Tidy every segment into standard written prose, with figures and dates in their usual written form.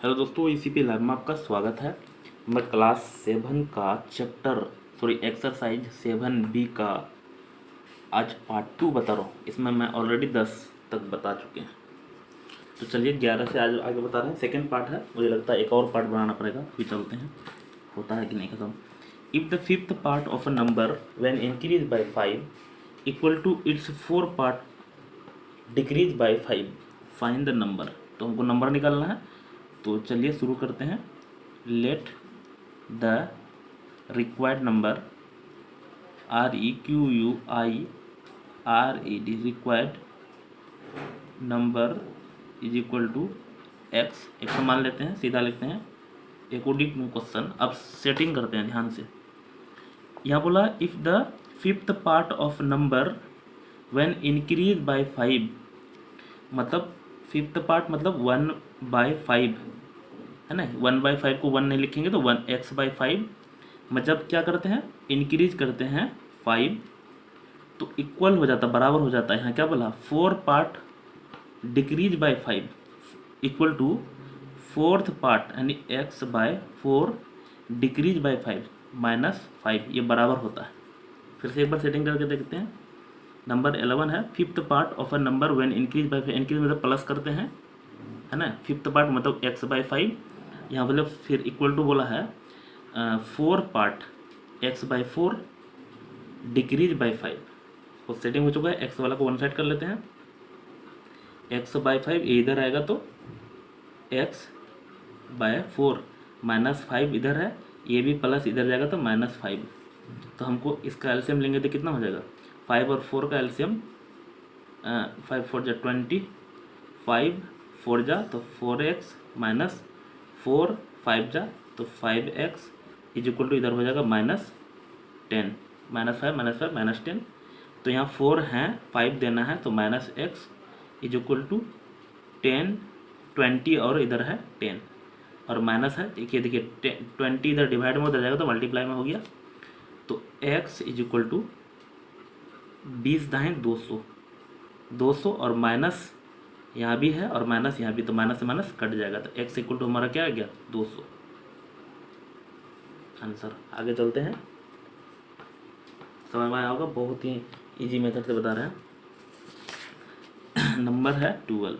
Hello दोस्तों, इसी पे लैब में आपका स्वागत है। मैं क्लास 7 का एक्सरसाइज 7B का आज पार्ट 2 बता रहा हूँ। इसमें मैं ऑलरेडी 10 तक बता चुके हैं। तो चलिए 11 से आज आगे बता रहे हैं। सेकंड पार्ट है, मुझे लगता है एक और पार्ट बनाना पड़ेगा। अभी चलते हैं, होता है कि नहीं खत्म। If the fifth part of a number when increase by 5 equal to its 4 part decrease by 5, find the number. तो हमको नंबर निकालना है। तो चलिए शुरू करते हैं। Let the required number REQUIRED required number is equal to x. X मान लेते हैं, सीधा लिखते हैं अकॉर्डिंग टू क्वेश्चन। अब सेटिंग करते हैं ध्यान से। यहाँ बोला if the fifth part of number when increase by 5, मतलब फिफ्थ पार्ट मतलब 1/5 है ना। 1/5 को 1 नहीं लिखेंगे तो 1x/5 मतलब क्या करते हैं, इंक्रीज करते हैं 5 तो इक्वल हो जाता, बराबर हो जाता है। यहाँ क्या बोला, 4 part decrease by 5 equal to fourth part यानी x/4 डिक्रीज बाय 5 -5, ये बराबर होता है। फिर से एक बार सेटिंग करके देखते हैं। नंबर 11 है, fifth part of a number when increase by 5, increase मतलब प्लस करते हैं है ना। फिफ्थ पार्ट मतलब x/5, यहाँ बोले फिर इक्वल टू बोला है 4 पार्ट x/4 डिक्रीज बाय 5। तो सेटिंग हो चुका है। x वाला को वन साइड कर लेते हैं। x/5 ये इधर आएगा तो x/4 -5 इधर है, ये भी प्लस इधर जाएगा तो -5। तो हमको इसका एलसीएम लेंगे तो कितना हो जाएगा, 5 और 4 का एलसीएम 5 4 जा 20, 5 4 जा तो 4x माइनस 4 5 जा तो 5x इज इक्वल टू इधर हो जाएगा -10, -5 -10। तो यहाँ 4 हैं, 5 देना है तो -x इज इक्वल टू 10, 20 और इधर है 10 और माइनस है। देखिए 20 इधर डिवाइड में उधर जाएगा तो मल्टीप्लाई में हो गया। तो x इज इक्वल टू 20 दाएँ 200 और माइनस यहाँ भी है और माइनस यहाँ भी, तो माइनस से माइनस कट जाएगा। तो x इक्वल टू हमारा क्या आ गया, 200 आंसर। आगे चलते हैं, समझ में आया होगा, बहुत ही इजी मेथड से बता रहे हैं। नंबर है 12।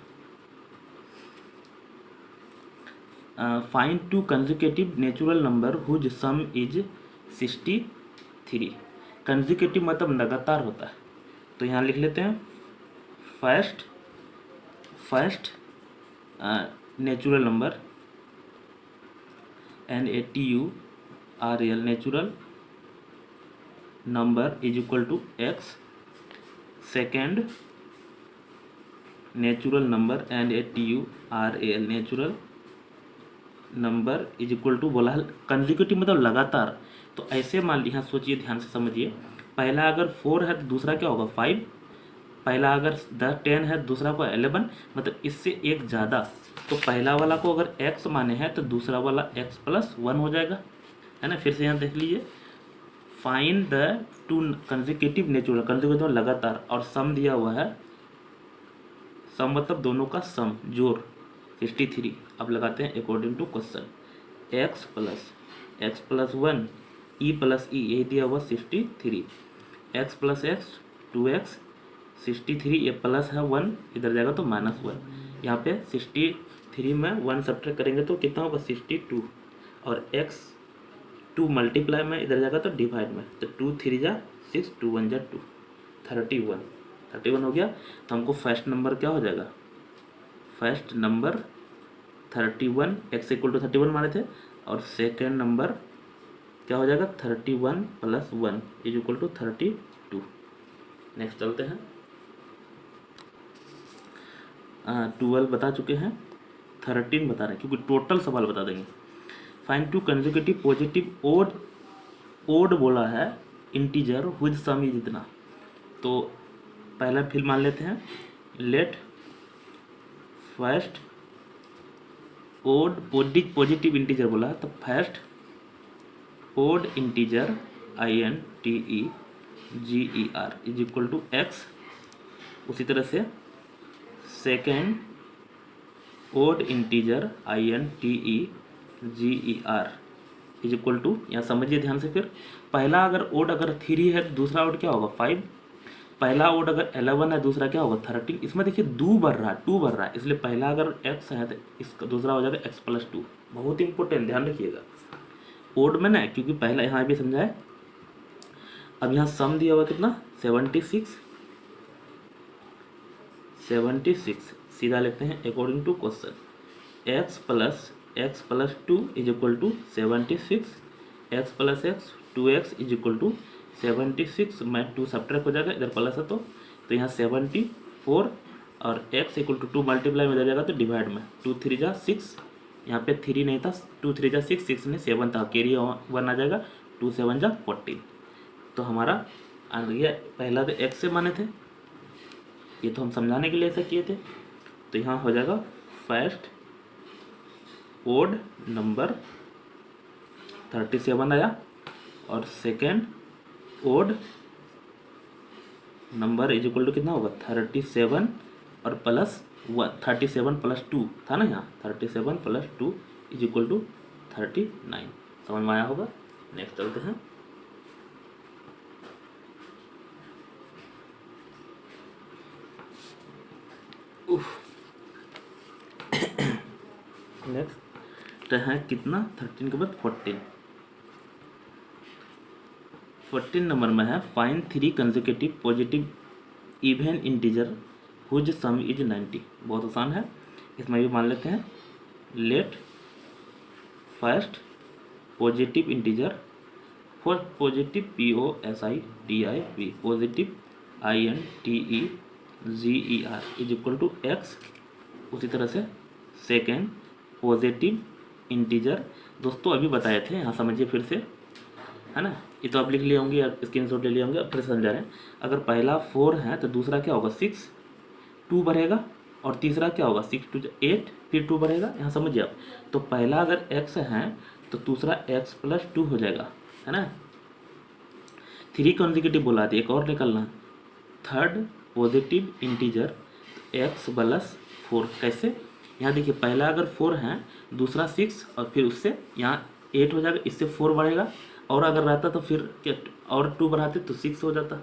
Find 2 consecutive natural number whose sum is 63। Consecutive मतलब लगातार होता है। तो यहाँ लिख लेते हैं first natural number NATURAL natural number is equal to एक्स। Second natural number NATURAL natural number is equal to बोला है कंसेक्यूटिव मतलब लगातार। तो ऐसे मान ली, यहाँ सोचिए ध्यान से समझिए। पहला अगर 4 है तो दूसरा क्या होगा 5, पहला अगर 10 है दूसरा को 11, मतलब इससे एक ज़्यादा। तो पहला वाला को अगर x माने हैं तो दूसरा वाला x+1 हो जाएगा, है ना। फिर से यहाँ देख लीजिए, find the 2 consecutive natural, consecutive लगातार, और सम दिया हुआ है। सम मतलब दोनों का सम, जोड़ 63। अब लगाते हैं according to question. x+1 e+e ये दिया हुआ 63, x+x 2x 63, ये प्लस है 1 इधर जाएगा तो -1। यहाँ पे 63 में 1 सब्ट्रैक्ट करेंगे तो कितना होगा 62, और x 2 मल्टीप्लाई में इधर जाएगा तो डिवाइड में, तो 2 3 जा 6, 2 1 जा 2, 31 हो गया। तो हमको फर्स्ट नंबर क्या हो जाएगा, first number 31, x equal to 31 माने थे, और सेकेंड नंबर क्या हो जाएगा 31 + 1 इज इक्वल टू 32। नेक्स्ट चलते हैं। 12 बता चुके हैं, 13 बता रहे हैं क्योंकि टोटल सवाल बता देंगे। फाइंड 2 कंसेक्यूटिव पॉजिटिव ओड बोला है इंटीजर हुज सम इज इतना। तो पहला फिर मान लेते हैं, late first odd positive integer बोला है, तो first odd integer INTEGER is equal to x। उसी तरह से second odd integer INTEGER is equal to, यहाँ समझिए ध्यान से। फिर पहला अगर ओड अगर 3 है तो दूसरा ओड क्या होगा 5, पहला ओड अगर 11 है दूसरा क्या होगा 13। इसमें देखिए 2 बढ़ रहा है, 2 बढ़ रहा है, इसलिए पहला अगर x है तो इसका दूसरा हो जाएगा x+2। बहुत इंपॉर्टेंट, ध्यान रखिएगा ओड में ना, क्योंकि पहला यहाँ भी समझा है। अब यहाँ सम दिया हुआ कितना 76 सीधा लेते हैं according to question. x+x+2 is equal to 76, x+x 2x is equal to 76 में 2 सब्ट्रैक्ट हो जाएगा, इधर प्लस है तो यहाँ 74 और x इक्वल टू 2 मल्टीप्लाई में इधर जाएगा तो डिवाइड में 2 3 जा 6, यहाँ पे 3 नहीं था, 2 3 जा 6, 6 ने 7 था, कैरी 1 आ जाएगा, 2 7 जा 14। तो हमारा आ गया, पहला तो x से माने थे, ये तो हम समझाने के लिए ऐसा किए थे। तो यहाँ हो जाएगा फर्स्ट ओड नंबर 37 आया, और second odd number is equal to कितना होगा 37 और प्लस 37 + 2 था ना, यहाँ 37 + 2 इज इक्वल टू 39। समझ में आया होगा। नेक्स्ट चलते हैं। नेक्स्ट है कितना 13 के बाद 14 नंबर में है find 3 consecutive positive even integer whose sum is 90। बहुत आसान है, इसमें भी मान लेते हैं। Late first positive integer for positive POSITIV positive INTEGER is equal to x। उसी तरह से सेकेंड पॉजिटिव इंटीजर, दोस्तों अभी बताए थे, यहाँ समझिए फिर से, है ना। ये तो आप लिख लिए होंगे या स्क्रीनशॉट ले लिए होंगे, अब फिर समझा रहे हैं। अगर पहला 4 है तो दूसरा क्या होगा 6, 2 बढ़ेगा, और तीसरा क्या होगा 6 2 8, फिर 2 बढ़ेगा, यहाँ समझिए आप। तो पहला अगर x है तो दूसरा x+2 हो जाएगा, है ना। 3 कॉन्जिक्यूटिव बोला था, एक और निकलना। थर्ड पॉजिटिव इंटीजर x+4 कैसे, यहाँ देखिए पहला अगर 4 है दूसरा 6 और फिर उससे यहाँ 8 हो जाएगा, इससे 4 बढ़ेगा, और अगर रहता तो फिर क्या और 2 बढ़ाते तो 6 हो जाता।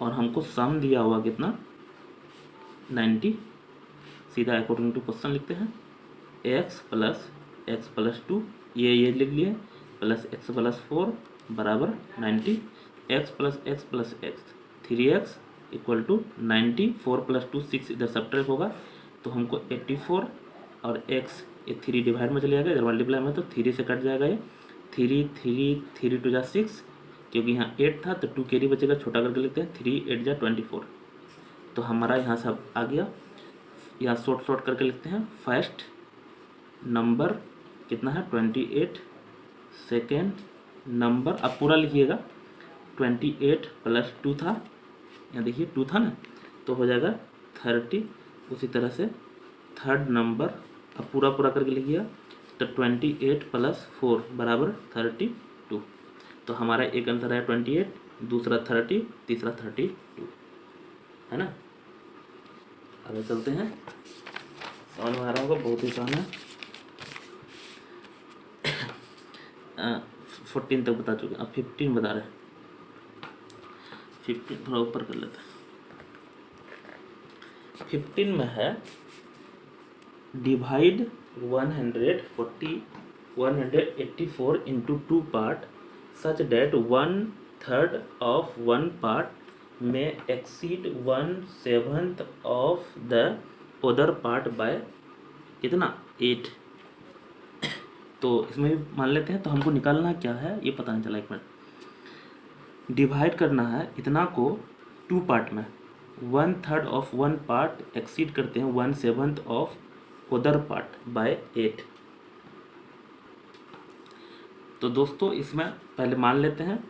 और हमको सम दिया हुआ कितना 90, सीधा अकॉर्डिंग टू क्वेश्चन लिखते हैं। x+x+2 ये लिख लिए, प्लस x+4 बराबर 90, x+x+x 3x इक्वल टू 90, 4 + 2 6, इधर सब्ट्रैक्ट होगा तो हमको 84, और x ये 3 डिवाइड में चले जाएगा, इधर मल्टीप्लाई में तो 3 से कट जाएगा, ये 3 3 3 2 जा 6, क्योंकि यहाँ 8 था तो 2 कैरी बचेगा, छोटा करके लिखते हैं, 3 8 जा 24। तो हमारा यहाँ सब आ गया, यहाँ शॉर्ट करके लिखते हैं। फर्स्ट नंबर कितना है 28, सेकेंड नंबर अब पूरा लिखिएगा 28 + 2 था, यहाँ देखिए 2 था ना, तो हो जाएगा 30। उसी तरह से थर्ड नंबर अब पूरा करके लिखिएगा, तो 28 + 4 बराबर 32। तो हमारा एक आंसर है 28, दूसरा 30, तीसरा 32, है ना। आगे चलते हैं, समझ में आ रहा होगा, बहुत ही आसान है। 14 तक बता चुके, अब 15 बता रहे हैं। 15 थोड़ा ऊपर कर लेते हैं। 15 में है divide 184 into 2 part such that 1/3 of one part may exceed 1/7 of the other part by कितना 8। तो इसमें भी मान लेते हैं। तो हमको निकालना क्या है ये पता नहीं चला, एक मिनट। डिवाइड करना है इतना को 2 पार्ट में, 1/3 ऑफ वन पार्ट एक्सीड करते हैं 1/7 ऑफ अदर पार्ट बाय 8। तो दोस्तों इसमें पहले मान लेते हैं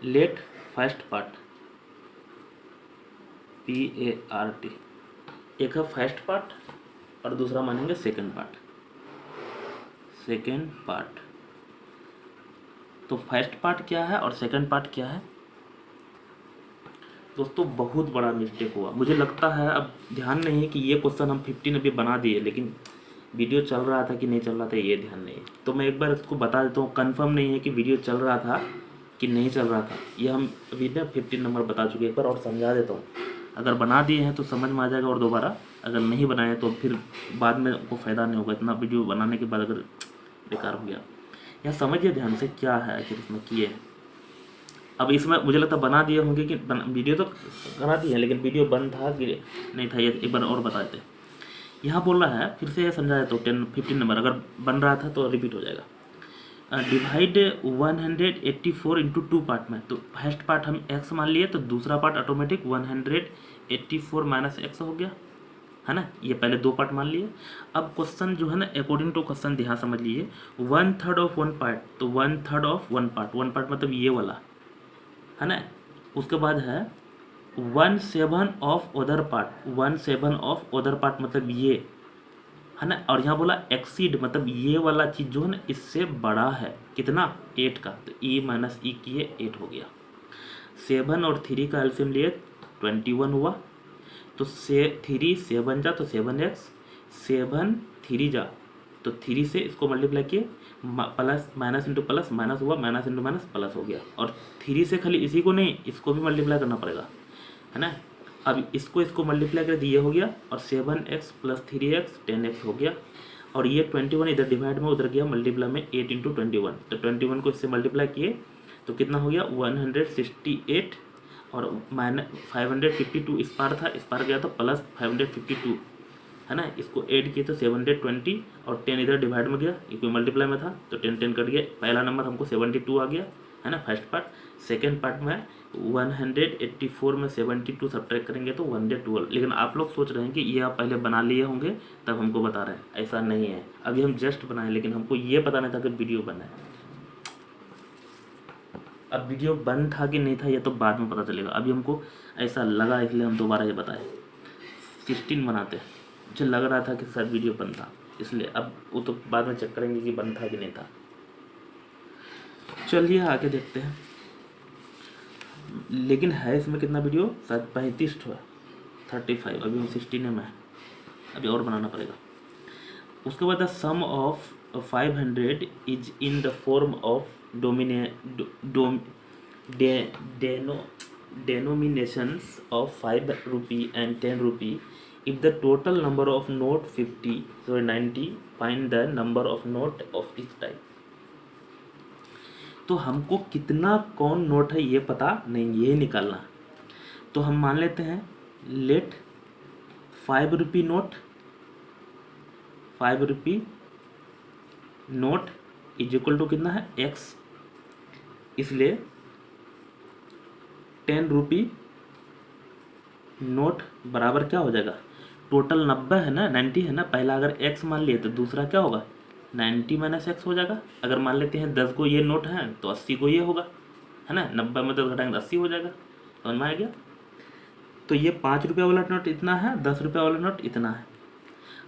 लेट फर्स्ट पार्ट PART, एक है फर्स्ट पार्ट और दूसरा मानेंगे सेकंड पार्ट। तो फर्स्ट पार्ट क्या है और सेकंड पार्ट क्या है। दोस्तों बहुत बड़ा मिस्टेक हुआ, मुझे लगता है, अब ध्यान नहीं है कि ये क्वेश्चन हम 15 अभी बना दिए, लेकिन वीडियो चल रहा था कि नहीं चल रहा था ये ध्यान नहीं है। तो मैं एक बार इसको बता देता हूँ, कंफर्म नहीं है कि वीडियो चल रहा था कि नहीं चल रहा था। ये हम अभी ना 15 नंबर बता चुके, एक बार और समझा देता हूँ। अगर बना दिए हैं तो समझ में आ जाएगा, और दोबारा अगर नहीं बनाए तो फिर बाद में को फ़ायदा नहीं होगा। इतना वीडियो बनाने के बाद अगर बेकार हो गया, यहाँ समझिए ध्यान से क्या है आखिर इसमें किए। अब इसमें मुझे लगता है बना दिए होंगे कि वीडियो तो बना दिए हैं, लेकिन वीडियो बंद था कि नहीं था, ये एक बार और बता देते। यहाँ बोल रहा है, फिर से ये समझा है तो 15 नंबर अगर बन रहा था तो रिपीट हो जाएगा। डिवाइड 184 इंटू 2 पार्ट में, तो फर्स्ट पार्ट हम x मान लिए, तो दूसरा पार्ट ऑटोमेटिक 184 माइनस एक्स हो गया, है ना। ये पहले 2 पार्ट मान लिए। अब क्वेश्चन जो है ना, अकॉर्डिंग टू क्वेश्चन ध्यान समझ लीजिए, 1/3 ऑफ 1 पार्ट, तो 1/3 ऑफ 1 पार्ट, 1 पार्ट मतलब ये वाला, है ना। उसके बाद है 1/7 of other part, 1/7 of other part मतलब ये, है ना। और यहाँ बोला एक्सीड मतलब ये वाला चीज़ जो है ना इससे बड़ा है, कितना, 8 का, तो e माइनस ई किए 8 हो गया। 7 और 3 का एलसीएम लिए 21 हुआ, तो 3 7 जा तो 7x, 7 3 जा तो 3 से इसको मल्टीप्लाई किए, plus minus into plus minus हुआ, माइनस इंटू माइनस प्लस हो गया। और 3 से खाली इसी को नहीं, इसको भी मल्टीप्लाई करना पड़ेगा, है ना। अब इसको मल्टीप्लाई कर दिए हो गया, और 7x प्लस 3x 10x हो गया। और ये 21 इधर डिवाइड में उधर गया मल्टीप्लाई में, 8 इंटू 21, तो 21 को इससे मल्टीप्लाई किए तो कितना हो गया 168, और माइनस 552 इस पार था, इस पार गया तो प्लस 552, है ना। इसको ऐड किए तो 720, और 10 इधर डिवाइड में गया, ये कोई मल्टीप्लाई में था तो 10 10 कट गया। पहला नंबर हमको 72 आ गया, है ना, फर्स्ट पार्ट। सेकेंड पार्ट में 184 में 72 सब्ट्रैक्ट करेंगे तो 112। लेकिन आप लोग सोच रहे हैं कि ये आप पहले बना लिए होंगे तब हमको बता रहे हैं, ऐसा नहीं है। अभी हम जस्ट बनाए, लेकिन हमको ये पता नहीं था कि वीडियो बना है। अब वीडियो बंद था कि नहीं था ये तो बाद में पता चलेगा, अभी हमको ऐसा लगा इसलिए हम दोबारा ये बताए। 16 बनाते, मुझे लग रहा था कि शायद वीडियो बंद था इसलिए, अब वो तो बाद में चेक करेंगे कि बंद था कि नहीं था। चलिए आगे देखते हैं। लेकिन है इसमें कितना वीडियो, शायद 35 है, 35, अभी हम 16 में है, अभी और बनाना पड़ेगा। उसके बाद the sum of 500 is in the form of denominations of 5 rupee and 10 rupee. If the total number of note 90, find the number of note of each type. तो हमको कितना कौन नोट है ये पता नहीं, ये निकालना। तो हम मान लेते हैं let 5 rupee note, 5 rupee note is equal to कितना है x, इसलिए 10 रुपी नोट बराबर क्या हो जाएगा, टोटल 90 है ना, 90 है ना, पहला अगर x मान लिए तो दूसरा क्या होगा 90 माइनस एक्स हो जाएगा। अगर मान लेते हैं 10 को ये नोट है तो 80 को ये होगा, है ना, 90 में 10 घटाएंगे 80 हो जाएगा, समझ में आ गया। तो ये 5 रुपये वाला नोट इतना है, 10 रुपये वाला नोट इतना है।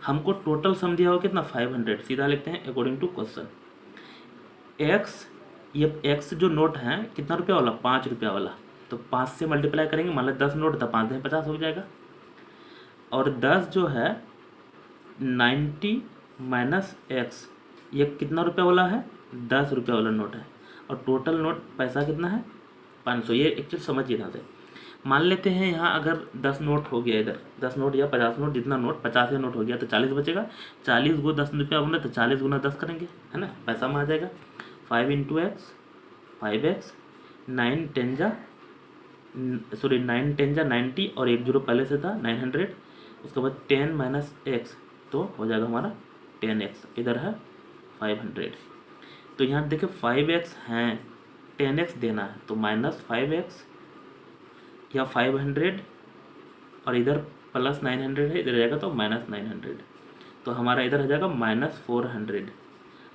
हमको टोटल सम दिया होगा कितना 500, सीधा लिखते हैं अकॉर्डिंग टू क्वेश्चन। एक्स, ये एक्स जो नोट है कितना रुपया वाला 5 रुपया वाला, तो 5 से मल्टीप्लाई करेंगे, मान लो 10 नोट था, 5 में 50 हो जाएगा। और 10 जो है 90 माइनस एक्स, ये कितना रुपया वाला है 10 रुपया वाला नोट है, और टोटल नोट पैसा कितना है 500। ये एक्चुअली समझिए यहाँ से, मान लेते हैं यहाँ अगर 10 नोट हो गया, इधर 10 नोट या 50 नोट, जितना नोट 50 नोट हो गया तो 40 बचेगा, 40 को 10 रुपया बना तो 40 गुना 10 करेंगे, है ना, पैसा में आ जाएगा। 5 इंटू एक्स 5x, 9 10 जा 90 और 1 जीरो पहले से था 900, उसके बाद 10 माइनस एक्स तो हो जाएगा हमारा 10x, इधर है 500। तो यहाँ देखिए 5x हैं, 10x देना है तो माइनस 5x या 500, और इधर प्लस 900 है, इधर जाएगा तो माइनस 900, तो हमारा इधर आ जाएगा माइनस 400,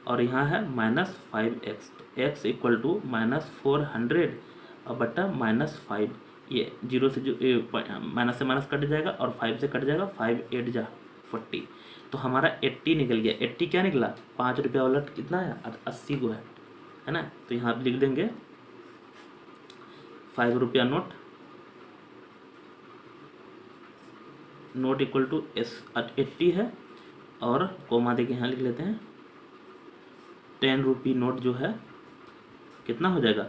और यहाँ है माइनस 5x, तो x इक्वल टू माइनस 400 और बट्टा माइनस 5, ये जीरो से जो माइनस से माइनस कट जाएगा और 5 से कट जाएगा, 5 8 जा 40, तो हमारा 80 निकल गया। 80 क्या निकला 5 रुपया वाला कितना है 80 को है ना। तो यहाँ लिख देंगे 5 रुपया note note equal to S80 है और कोमा देके यहाँ लिख लेते हैं 10 रुपी नोट जो है कितना हो जाएगा,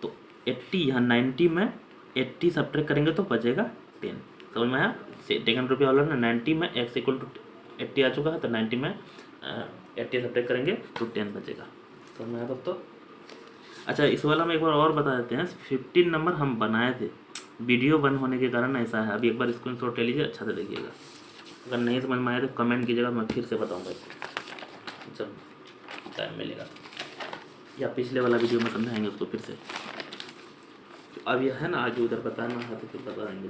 तो 80 यहाँ 90 में 80 सब्ट्रैक्ट करेंगे तो बचेगा 10। समझ में आया? 10 रुपये वाला ना 90 में x इक्वल टू 80 आ चुका है, तो 90 में 80 सब्ट्रैक्ट करेंगे तो 10 बचेगा। समझ में आया दोस्तों? अच्छा, इस वाला में एक बार और बता देते हैं। 15 नंबर हम बनाए थे, वीडियो बंद होने के कारण ऐसा है। अभी एक बार स्क्रीनशॉट ले लीजिए, अच्छा से देखिएगा। अगर नहीं समझ में आया तो कमेंट कीजिएगा, मैं फिर से बताऊँगा इसको जब टाइम मिलेगा, या पिछले वाला वीडियो में समझाएंगे उसको फिर से। तो अब यह है ना, आगे उधर बताना है तो फिर बता देंगे।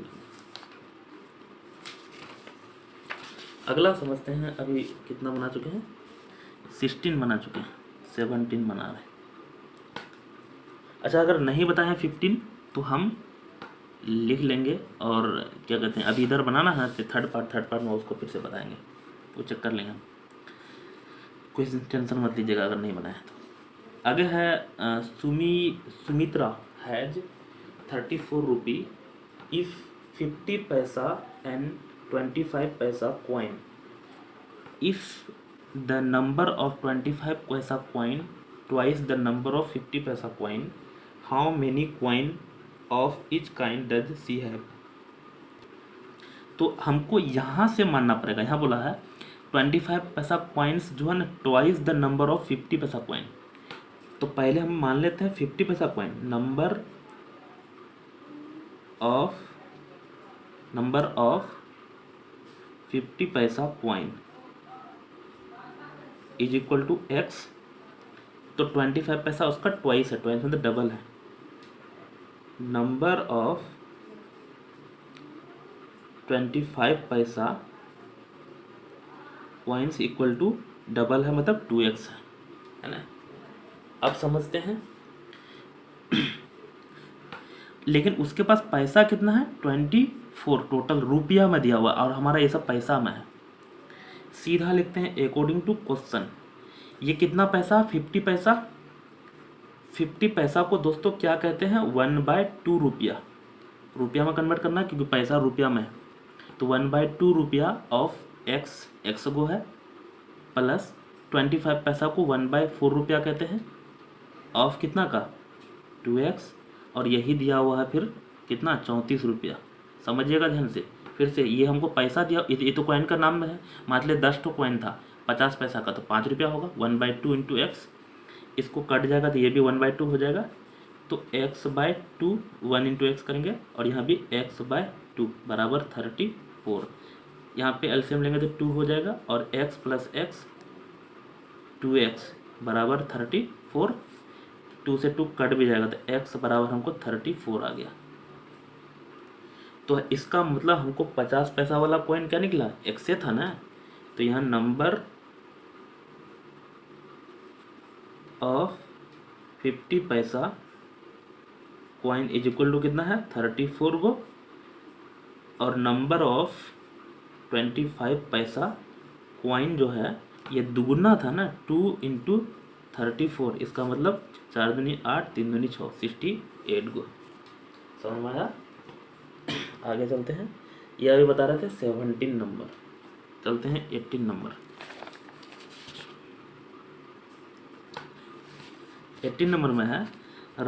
अगला समझते हैं। अभी कितना बना चुके हैं? 16 बना चुके हैं, 17 बना रहे हैं। अच्छा, अगर नहीं बताए हैं 15 तो हम लिख लेंगे और क्या कहते हैं, अभी इधर बनाना है तो थर्ड पार्ट में उसको फिर से बताएंगे, वो चेक कर लेंगे हम। कोई टेंशन मत लीजिएगा अगर नहीं बनाया तो। आगे है सुमित्रा हैज 34 रुपी इफ 50 पैसा एंड 25 पैसा coin. If the number of 25 पैसा coin twice the number of 50 paisa coin, how many coin of each kind does she have. तो हमको यहाँ से मानना पड़ेगा। यहाँ बोला है 25 पैसा कॉइन्स जो है ना twice the number of 50 paisa coin. तो पहले हम मान लेते हैं 50 paisa coin, number of 50 paisa coin is equal to x. तो 25 पैसा उसका ट्वाइस है, ट्वाइस मतलब डबल है। नंबर ऑफ 25 पैसा कॉइन्स इक्वल टू डबल है, मतलब 2x है ना। अब समझते हैं। लेकिन उसके पास पैसा कितना है? 24 टोटल रुपया में दिया हुआ, और हमारा ये सब पैसा में है। सीधा लिखते हैं अकॉर्डिंग टू क्वेश्चन। ये कितना पैसा? 50 पैसा। 50 पैसा को दोस्तों क्या कहते हैं? 1/2 रुपया। रुपया में कन्वर्ट करना है क्योंकि पैसा रुपया में है। तो 1/2 रुपया ऑफ एक्स गो है, प्लस 25 पैसा को 1/4 रुपया कहते हैं, ऑफ कितना का? 2x। और यही दिया हुआ है फिर कितना? 34 रुपया। समझिएगा ध्यान से। फिर से ये हमको पैसा दिया, ये तो कॉइन का नाम में है। मान लिया 10 ठो कॉइन था 50 पैसा का, तो 5 रुपया होगा। 1/2 इंटू एक्स, इसको कट जाएगा तो ये भी 1/2 हो जाएगा। तो x/2 1 इंटू एक्स करेंगे, और यहाँ भी x/2 बराबर 34। यहाँ पे एलसीएम लेंगे तो 2 हो जाएगा, और x प्लस एक्स 2x बराबर 34। 2 से 2 कट भी जाएगा तो x बराबर हमको 34 आ गया। तो इसका मतलब हमको 50 पैसा वाला कॉइन क्या निकला? x से था ना। तो यहाँ number of 50 paisa coin is equal to कितना है? 34 गो, और नंबर ऑफ 25 पैसा कॉइन जो है ये दुगुना था ना, 2 इंटू 34। इसका मतलब 4 दूनी 8, 3 दूनी 6, 68 गो। समझ में आया? आगे चलते हैं। ये अभी बता रहे थे 17 नंबर, चलते हैं 18 नंबर। 18 नंबर में है